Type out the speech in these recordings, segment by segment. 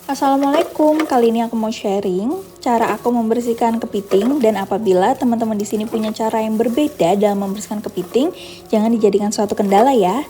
Assalamualaikum, kali ini aku mau sharing cara aku membersihkan kepiting, dan apabila teman-teman di sini punya cara yang berbeda dalam membersihkan kepiting, jangan dijadikan suatu kendala ya.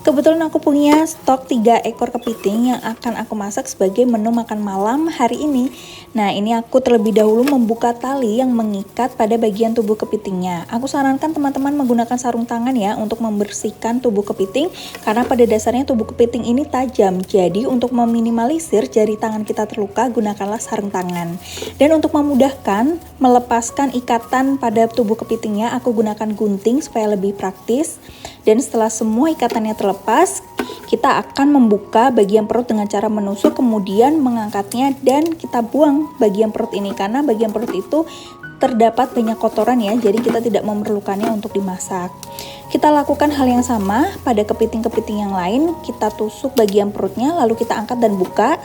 Kebetulan aku punya stok 3 ekor kepiting yang akan aku masak sebagai menu makan malam hari ini. Nah, ini aku terlebih dahulu membuka tali yang mengikat pada bagian tubuh kepitingnya. Aku sarankan teman-teman menggunakan sarung tangan ya untuk membersihkan tubuh kepiting, karena pada dasarnya tubuh kepiting ini tajam. Jadi untuk meminimalisir jari tangan kita terluka, gunakanlah sarung tangan. Dan untuk memudahkan melepaskan ikatan pada tubuh kepitingnya, aku gunakan gunting supaya lebih praktis. Dan setelah semua ikatannya terlepas, kita akan membuka bagian perut dengan cara menusuk, kemudian mengangkatnya dan kita buang bagian perut ini, karena bagian perut itu terdapat banyak kotoran ya, jadi kita tidak memerlukannya untuk dimasak. Kita lakukan hal yang sama pada kepiting-kepiting yang lain. Kita tusuk bagian perutnya, lalu kita angkat dan buka.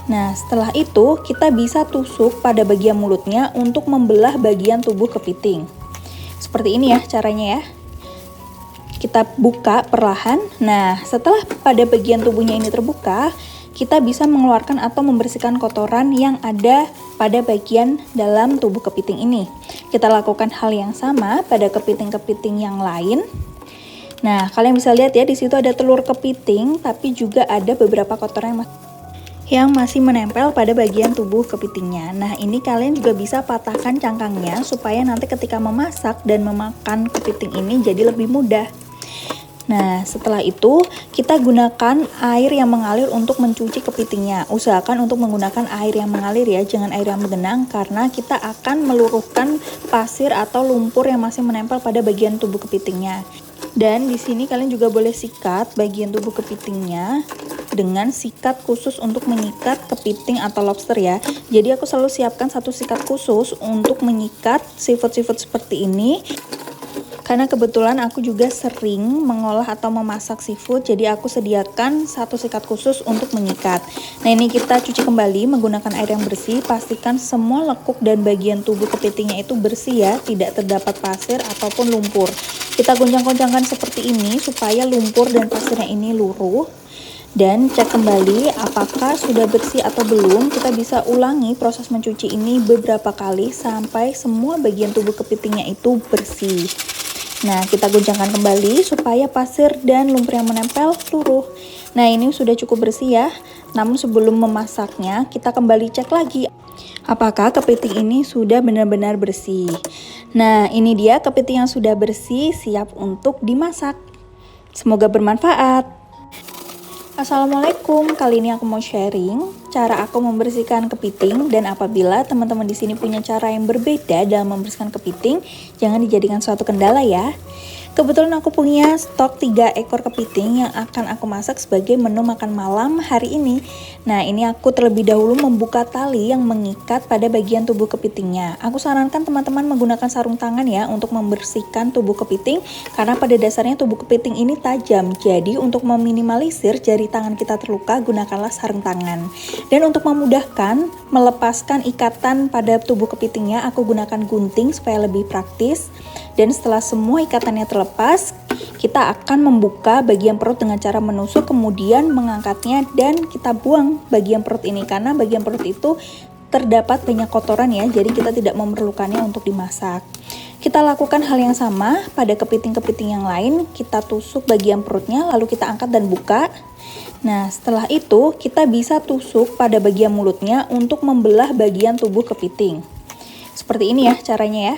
Nah, setelah itu kita bisa tusuk pada bagian mulutnya untuk membelah bagian tubuh kepiting. Seperti ini ya caranya ya. Kita buka perlahan. Nah, setelah pada bagian tubuhnya ini terbuka, kita bisa mengeluarkan atau membersihkan kotoran yang ada pada bagian dalam tubuh kepiting ini. Kita lakukan hal yang sama pada kepiting-kepiting yang lain. Nah, kalian bisa lihat ya, di situ ada telur kepiting, tapi juga ada beberapa kotoran yang masih menempel pada bagian tubuh kepitingnya. Nah, ini kalian juga bisa patahkan cangkangnya supaya nanti ketika memasak dan memakan kepiting ini jadi lebih mudah. Nah, setelah itu kita gunakan air yang mengalir untuk mencuci kepitingnya. Usahakan untuk menggunakan air yang mengalir ya, jangan air yang menggenang, karena kita akan meluruhkan pasir atau lumpur yang masih menempel pada bagian tubuh kepitingnya. Dan di sini kalian juga boleh sikat bagian tubuh kepitingnya dengan sikat khusus untuk menyikat kepiting atau lobster ya. Jadi aku selalu siapkan satu sikat khusus untuk menyikat seafood-seafood seperti ini. Karena kebetulan aku juga sering mengolah atau memasak seafood, jadi aku sediakan satu sikat khusus untuk menyikat. Nah, ini kita cuci kembali menggunakan air yang bersih. Pastikan semua lekuk dan bagian tubuh kepitingnya itu bersih ya, tidak terdapat pasir ataupun lumpur. Kita goncang-goncangkan seperti ini supaya lumpur dan pasirnya ini luruh. Dan cek kembali apakah sudah bersih atau belum. Kita bisa ulangi proses mencuci ini beberapa kali sampai semua bagian tubuh kepitingnya itu bersih. Nah, kita goncangkan kembali supaya pasir dan lumpur yang menempel luruh. Nah, ini sudah cukup bersih ya. Namun sebelum memasaknya, kita kembali cek lagi apakah kepiting ini sudah benar-benar bersih. Nah, ini dia kepiting yang sudah bersih, siap untuk dimasak. Semoga bermanfaat. Assalamualaikum, kali ini aku mau sharing cara aku membersihkan kepiting, dan apabila teman-teman di sini punya cara yang berbeda dalam membersihkan kepiting, jangan dijadikan suatu kendala ya. Kebetulan aku punya stok 3 ekor kepiting yang akan aku masak sebagai menu makan malam hari ini. Nah, ini aku terlebih dahulu membuka tali yang mengikat pada bagian tubuh kepitingnya. Aku sarankan teman-teman menggunakan sarung tangan ya untuk membersihkan tubuh kepiting, karena pada dasarnya tubuh kepiting ini tajam. Jadi untuk meminimalisir jari tangan kita terluka, gunakanlah sarung tangan. Dan untuk memudahkan melepaskan ikatan pada tubuh kepitingnya, aku gunakan gunting supaya lebih praktis. Dan setelah semua ikatannya terlepas, kita akan membuka bagian perut dengan cara menusuk, kemudian mengangkatnya dan kita buang bagian perut ini, karena bagian perut itu terdapat banyak kotoran ya, jadi kita tidak memerlukannya untuk dimasak. Kita lakukan hal yang sama pada kepiting-kepiting yang lain. Kita tusuk bagian perutnya, lalu kita angkat dan buka. Nah, setelah itu kita bisa tusuk pada bagian mulutnya untuk membelah bagian tubuh kepiting. Seperti ini ya caranya ya.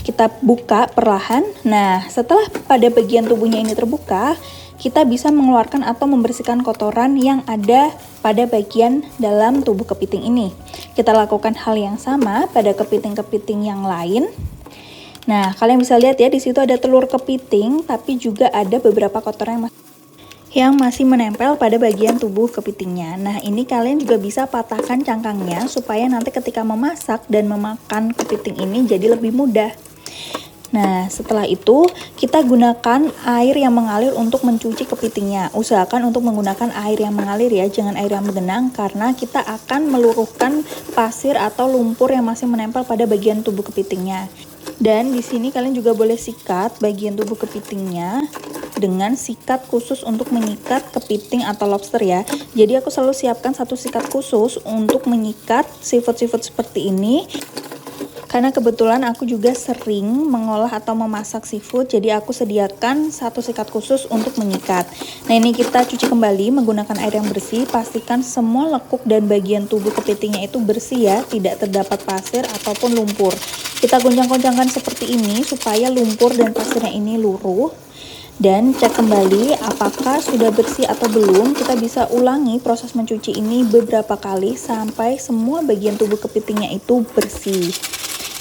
Kita buka perlahan. Nah, setelah pada bagian tubuhnya ini terbuka, kita bisa mengeluarkan atau membersihkan kotoran yang ada pada bagian dalam tubuh kepiting ini. Kita lakukan hal yang sama pada kepiting-kepiting yang lain. Nah, kalian bisa lihat ya, di situ ada telur kepiting, tapi juga ada beberapa kotoran yang masih menempel pada bagian tubuh kepitingnya. Nah, ini kalian juga bisa patahkan cangkangnya supaya nanti ketika memasak dan memakan kepiting ini jadi lebih mudah. Nah, setelah itu kita gunakan air yang mengalir untuk mencuci kepitingnya. Usahakan untuk menggunakan air yang mengalir ya, jangan air yang menggenang, karena kita akan meluruhkan pasir atau lumpur yang masih menempel pada bagian tubuh kepitingnya. Dan di sini kalian juga boleh sikat bagian tubuh kepitingnya dengan sikat khusus untuk menyikat kepiting atau lobster ya. Jadi aku selalu siapkan satu sikat khusus untuk menyikat seafood-seafood seperti ini. Karena kebetulan aku juga sering mengolah atau memasak seafood, jadi aku sediakan satu sikat khusus untuk menyikat. Nah, ini kita cuci kembali menggunakan air yang bersih, pastikan semua lekuk dan bagian tubuh kepitingnya itu bersih ya, tidak terdapat pasir ataupun lumpur. Kita goncang-goncangkan seperti ini supaya lumpur dan pasirnya ini luruh. Dan cek kembali apakah sudah bersih atau belum. Kita bisa ulangi proses mencuci ini beberapa kali sampai semua bagian tubuh kepitingnya itu bersih.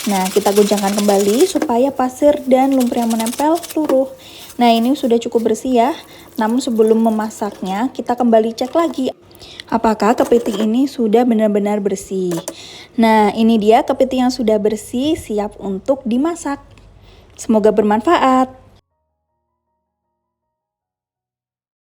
Nah, kita goncangkan kembali supaya pasir dan lumpur yang menempel luruh. Nah, ini sudah cukup bersih ya. Namun sebelum memasaknya, kita kembali cek lagi apakah kepiting ini sudah benar-benar bersih. Nah, ini dia kepiting yang sudah bersih, siap untuk dimasak. Semoga bermanfaat.